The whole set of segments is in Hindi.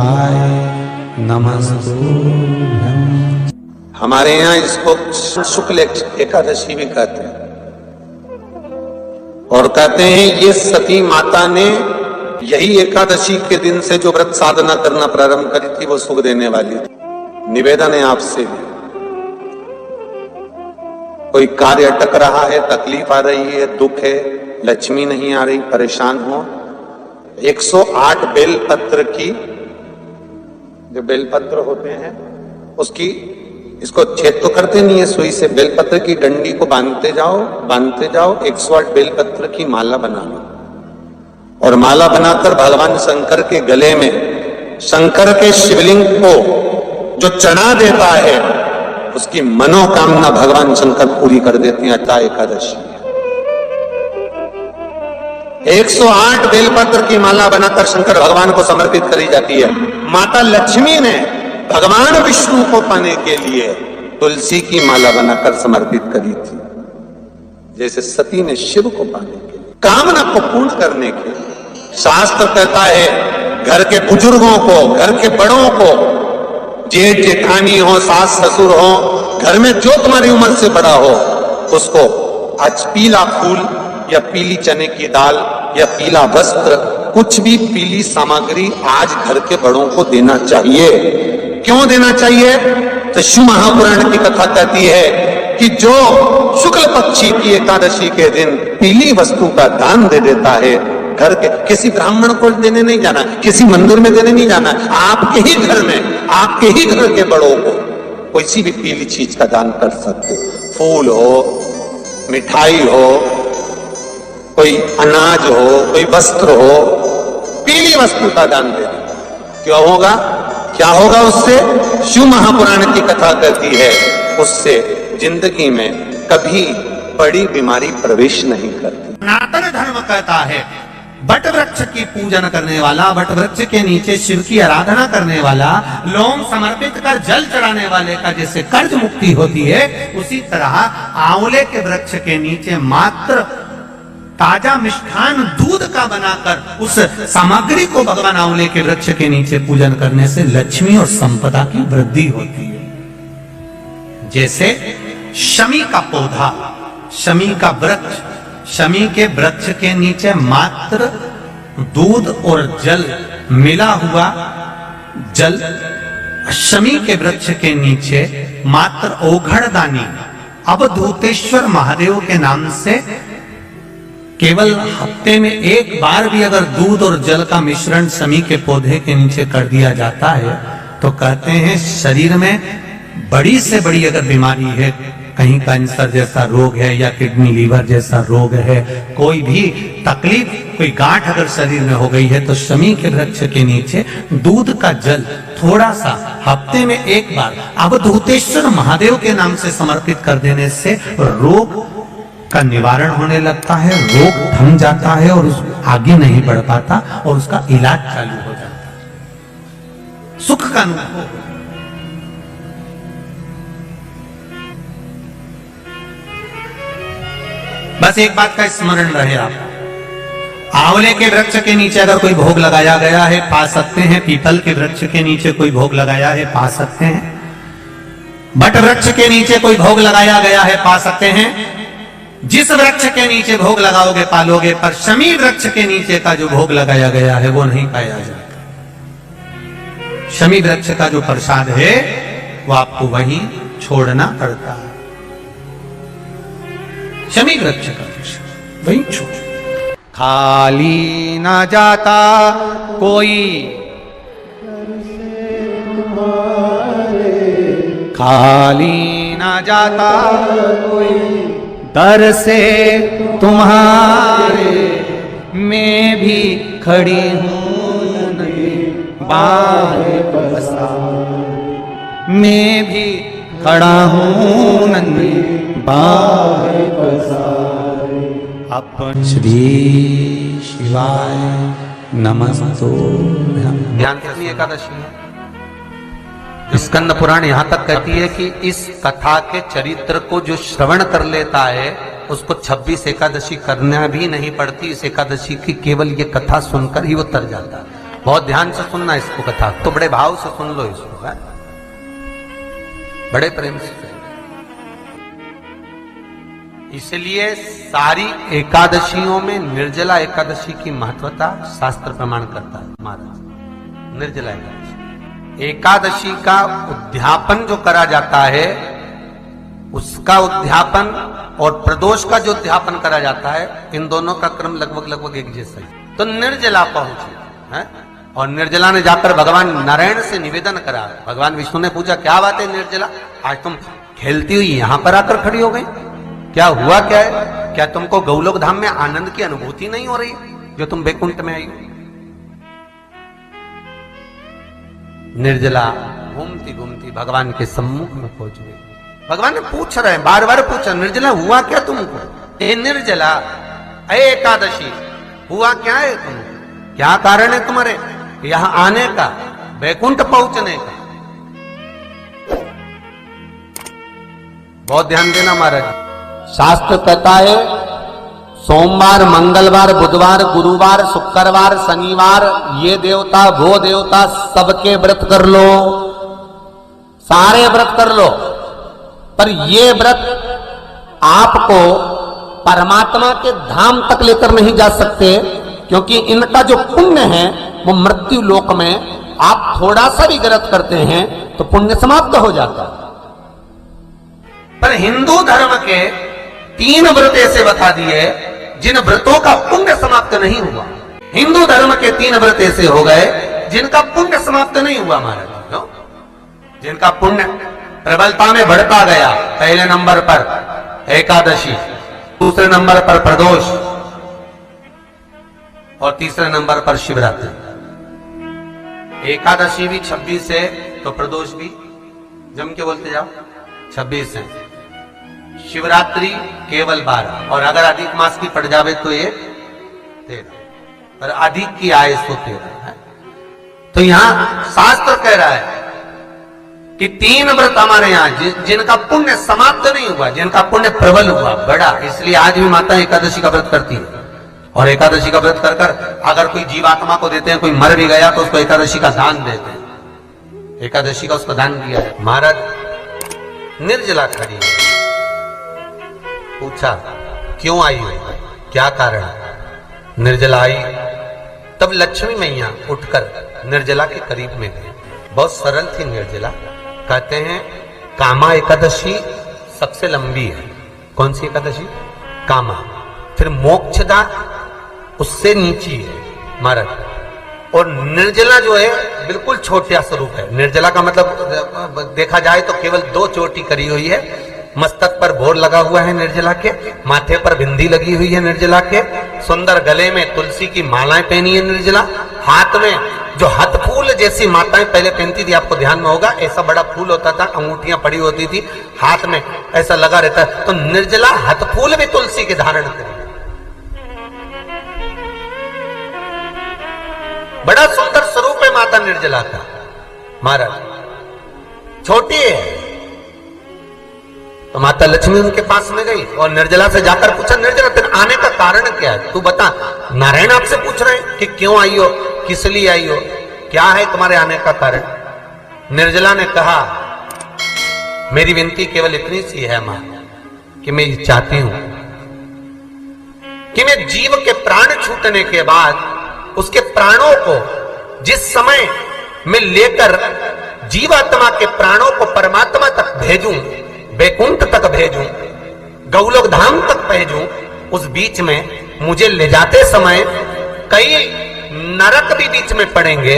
शिवाय नमस्तुभ्यं। हमारे यहाँ इसको शुक्ल एकादशी भी कहते हैं और कहते हैं ये सती माता ने यही एकादशी के दिन से जो व्रत साधना करना प्रारंभ करी थी वो सुख देने वाली थी। निवेदन है आपसे भी, कोई कार्य अटक रहा है, तकलीफ आ रही है, दुख है, लक्ष्मी नहीं आ रही, परेशान हो, 108 बेलपत्र की, जो बेलपत्र होते हैं उसकी, इसको छेद तो करते नहीं है सुई से, बेलपत्र की डंडी को बांधते जाओ 108 बेलपत्र की माला बना लो और माला बनाकर भगवान शंकर के गले में, शंकर के शिवलिंग को जो चढ़ा देता है उसकी मनोकामना भगवान शंकर पूरी कर देते हैं। अट्टा एकादशी 108 बेलपत्र की माला बनाकर शंकर भगवान को समर्पित करी जाती है। माता लक्ष्मी ने भगवान विष्णु को पाने के लिए तुलसी की माला बनाकर समर्पित करी थी, जैसे सती ने शिव को पाने के लिए, कामना को पूर्ण करने के लिए। शास्त्र कहता है घर के बुजुर्गों को, घर के बड़ों को, जेठ जेठानी हो, सास ससुर हो, घर में जो तुम्हारी उम्र से बड़ा हो, उसको आज पीला फूल या पीली चने की दाल या पीला वस्त्र, कुछ भी पीली सामग्री आज घर के बड़ों को देना चाहिए। क्यों देना चाहिए? तो शिव महापुराण की कथा कहती है कि जो शुक्ल पक्षी की एकादशी के दिन पीली वस्तु का दान दे देता है, घर के किसी ब्राह्मण को देने नहीं जाना, किसी मंदिर में देने नहीं जाना, आपके ही घर में, आपके ही घर के बड़ों को कोई भी पीली चीज का दान कर सकते। फूल हो, मिठाई हो, कोई अनाज हो, कोई वस्त्र हो, पीली वस्तु का दान दे दे। क्यों होगा? क्या होगा उससे? शिव महापुराण की कथा कहती है उससे जिंदगी में कभी बड़ी बीमारी प्रवेश नहीं करती। सनातन धर्म कहता है बट वृक्ष की पूजन करने वाला, बट वृक्ष के नीचे शिव की आराधना करने वाला, लोम समर्पित कर जल चढ़ाने वाले का जैसे कर्ज मुक्ति होती है, उसी तरह आंवले के वृक्ष के नीचे मात्र ताजा मिष्ठान दूध का बनाकर उस सामग्री को भगवान आंवले के वृक्ष के नीचे पूजन करने से लक्ष्मी और संपदा की वृद्धि होती है। जैसे शमी का पौधा, शमी का वृक्ष, शमी के वृक्ष के नीचे मात्र दूध और जल मिला हुआ जल, शमी के वृक्ष के नीचे मात्र ओघड़दानी अवधूतेश्वर महादेव के नाम से केवल हफ्ते में एक बार भी अगर दूध और जल का मिश्रण शमी के पौधे के नीचे कर दिया जाता है तो कहते हैं शरीर में बड़ी से बड़ी अगर बीमारी है, कहीं कैंसर जैसा रोग है या किडनी लीवर जैसा रोग है, कोई भी तकलीफ, कोई गांठ अगर शरीर में हो गई है, तो शमी के वृक्ष के नीचे दूध का जल थोड़ा सा हफ्ते में एक बार अवधूतेश्वर महादेव के नाम से समर्पित कर देने से रोग का निवारण होने लगता है, रोग थम जाता है और आगे नहीं बढ़ पाता और उसका इलाज चालू हो जाता है, सुख का अनुभव। बस एक बात का स्मरण रहे आप, आंवले के वृक्ष के नीचे अगर कोई भोग लगाया गया है पा सकते हैं, पीपल के वृक्ष के नीचे कोई भोग लगाया है पा सकते हैं, बट वृक्ष के नीचे कोई भोग लगाया गया है पा सकते हैं। जिस वृक्ष के नीचे भोग लगाओगे पालोगे, पर शमी वृक्ष के नीचे का जो भोग लगाया गया है वो नहीं पाया जाता। शमी वृक्ष का जो प्रसाद है वो आपको वहीं छोड़ना पड़ता है। शमी वृक्ष का प्रसाद वहीं छोड़, खाली ना जाता कोई, खाली ना जाता कोई दर से तुम्हारे, मैं भी खड़ी हूँ नहीं बाहें पसारे, मैं भी खड़ा हूँ नहीं बाहें पसारे। अपन श्री शिवाय नमस्तुभ्यं। ध्यान कितनी एकादशी है? स्कंद पुराण यहां तक कहती है कि इस कथा के चरित्र को जो श्रवण कर लेता है उसको 26 एकादशी करना भी नहीं पड़ती। इस एकादशी की केवल ये कथा सुनकर ही वो तर जाता है। बहुत ध्यान से सुनना इसको कथा, तो बड़े भाव से सुन लो इसको, है? बड़े प्रेम से। इसलिए सारी एकादशियों में निर्जला एकादशी की महत्वता शास्त्र प्रमाण करता है महाराज। निर्जला एकादशी, एकादशी का उद्यापन जो करा जाता है, उसका उद्यापन और प्रदोष का जो उद्यापन करा जाता है, इन दोनों का क्रम लगभग एक जैसा ही। तो निर्जला पहुंची है, और निर्जला ने जाकर भगवान नारायण से निवेदन करा। भगवान विष्णु ने पूछा, क्या बात है निर्जला, आज तुम खेलती हुई यहां पर आकर खड़ी हो गई, क्या हुआ, क्या है? क्या तुमको गौलोक धाम में आनंद की अनुभूति नहीं हो रही जो तुम बैकुंठ में आई हो? निर्जला घूमती घूमती भगवान के सम्मुख में पहुंच गई। भगवान ने पूछ रहे हैं, बार बार पूछा, निर्जला हुआ क्या तुमको? ए निर्जला, ए एकादशी, हुआ क्या है तुमको? क्या कारण है तुम्हारे यहां आने का, बैकुंठ पहुंचने का? बहुत ध्यान देना महाराज। शास्त्र कहता है सोमवार, मंगलवार, बुधवार, गुरुवार, शुक्रवार, शनिवार, ये देवता वो देवता सबके व्रत कर लो, सारे व्रत कर लो, पर ये व्रत आपको परमात्मा के धाम तक लेकर नहीं जा सकते, क्योंकि इनका जो पुण्य है वो मृत्यु लोक में आप थोड़ा सा भी व्रत करते हैं तो पुण्य समाप्त हो जाता है। पर हिंदू धर्म के 3 व्रत ऐसे बता दिए जिन व्रतों का पुण्य समाप्त नहीं हुआ। हिंदू धर्म के 3 व्रत ऐसे हो गए जिनका पुण्य समाप्त नहीं हुआ महाराज, जिनका पुण्य प्रबलता में बढ़ता गया। पहले नंबर पर एकादशी, दूसरे नंबर पर प्रदोष, और तीसरे नंबर पर शिवरात्रि। एकादशी भी 26 है तो प्रदोष भी जम के बोलते जाओ 26 है, शिवरात्रि केवल 12, और अगर अधिक मास की पड़ जावे तो ये 13, पर अधिक की आय तो 13 है। तो यहां शास्त्र कह रहा है कि 3 व्रत हमारे यहां जिनका पुण्य समाप्त नहीं हुआ, जिनका पुण्य प्रबल हुआ, बड़ा, इसलिए आज भी माता एकादशी का व्रत करती है। और एकादशी का व्रत कर कर अगर कोई जीवात्मा को देते हैं, कोई मर भी गया तो उसको एकादशी का दान देते हैं। एकादशी का उसको दान दिया है। महाराज निर्जला खड़ी है, पूछा क्यों आई हो, क्या कारण? निर्जला आई, तब लक्ष्मी मैया उठकर निर्जला के करीब में गई। बहुत सरल थी निर्जला। कहते हैं कामा एकादशी सबसे लंबी है। कौन सी एकादशी? कामा। फिर मोक्षदा उससे नीची है महाराज, और निर्जला जो है बिल्कुल छोटा स्वरूप है। निर्जला का मतलब देखा जाए तो केवल 2 चोटी करी हुई है। मस्तक पर भोर लगा हुआ है निर्जला के, माथे पर बिंदी लगी हुई है निर्जला के, सुंदर गले में तुलसी की मालाएं पहनी है निर्जला, हाथ में जो हथ फूल जैसी माताएं पहले पहनती थी, आपको ध्यान में होगा, ऐसा बड़ा फूल होता था, अंगूठियां पड़ी होती थी, हाथ में ऐसा लगा रहता है। तो निर्जला हथ फूल भी तुलसी के धारण करी, बड़ा सुंदर स्वरूप है माता निर्जला का महाराज। छोटी है तो माता लक्ष्मी उनके पास में गई और निर्जला से जाकर पूछा, निर्जला तेरे आने का कारण क्या है, तू बता। नारायण आपसे पूछ रहे हैं कि क्यों आई हो, किस लिए आई हो, क्या है तुम्हारे आने का कारण? निर्जला ने कहा, मेरी विनती केवल इतनी सी है मां, कि मैं ये चाहती हूं कि मैं जीव के प्राण छूटने के बाद उसके प्राणों को जिस समय मैं लेकर जीवात्मा के प्राणों को परमात्मा तक भेजूं, बैकुंठ तक भेजूं, गौलोक धाम तक भेजूं, उस बीच में मुझे ले जाते समय कई नरक भी बीच में पड़ेंगे,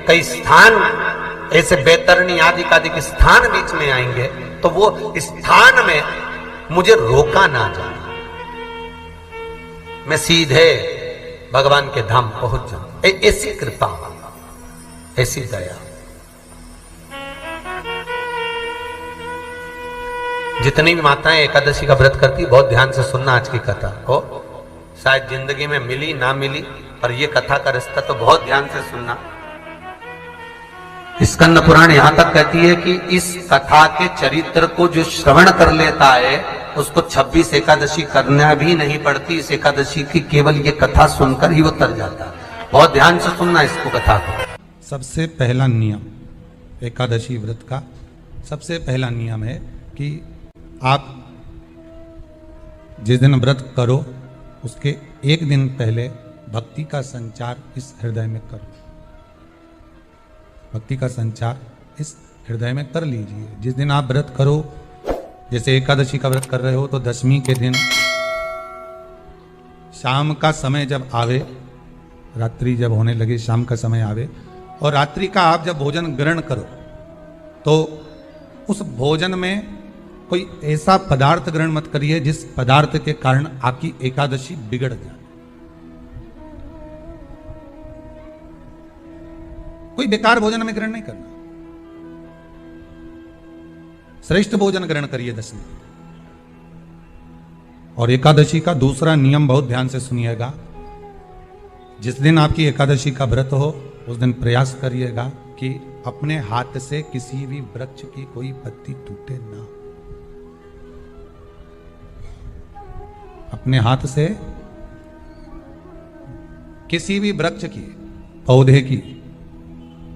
कई स्थान ऐसे बैतरणी आदि के स्थान बीच में आएंगे, तो वो स्थान में मुझे रोका ना जाए, मैं सीधे भगवान के धाम पहुंच जाऊं। ऐसी कृपा, ऐसी दया। जितनी भी माताएं एकादशी का व्रत करती, बहुत ध्यान से सुनना आज की कथा हो, शायद जिंदगी में मिली ना मिली, पर यह कथा का रिश्ता तो बहुत ध्यान से सुनना। स्कंद पुराण यहां तक कहती है कि इस कथा के चरित्र को जो श्रवण कर लेता है उसको 26 एकादशी करना भी नहीं पड़ती। इस एकादशी की केवल ये कथा सुनकर ही वो तर जाता है। बहुत ध्यान से सुनना इसको कथा को। सबसे पहला नियम एकादशी व्रत का सबसे पहला नियम है कि आप जिस दिन व्रत करो उसके एक दिन पहले भक्ति का संचार इस हृदय में करो। भक्ति का संचार इस हृदय में कर लीजिए। जिस दिन आप व्रत करो, जैसे एकादशी का व्रत कर रहे हो तो दशमी के दिन शाम का समय जब आवे, रात्रि जब होने लगे, शाम का समय आवे और रात्रि का आप जब भोजन ग्रहण करो तो उस भोजन में कोई ऐसा पदार्थ ग्रहण मत करिए जिस पदार्थ के कारण आपकी एकादशी बिगड़ जाए। कोई बेकार भोजन में ग्रहण नहीं करना, श्रेष्ठ भोजन ग्रहण करिए दशमी। और एकादशी का दूसरा नियम बहुत ध्यान से सुनिएगा। जिस दिन आपकी एकादशी का व्रत हो उस दिन प्रयास करिएगा कि अपने हाथ से किसी भी वृक्ष की कोई पत्ती टूटे ना। अपने हाथ से किसी भी वृक्ष की, पौधे की,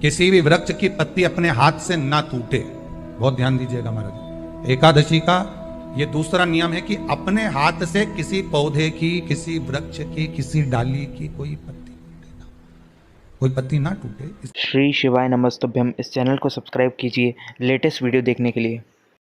किसी भी वृक्ष की पत्ती अपने हाथ से ना टूटे। बहुत ध्यान दीजिएगा महाराज। एकादशी का ये दूसरा नियम है कि अपने हाथ से किसी पौधे की, किसी वृक्ष की, किसी डाली की कोई पत्ती टूटे ना, कोई पत्ती ना टूटे। श्री शिवाय नमस्तुभ्यम। इस चैनल को सब्सक्राइब कीजिए लेटेस्ट वीडियो देखने के लिए।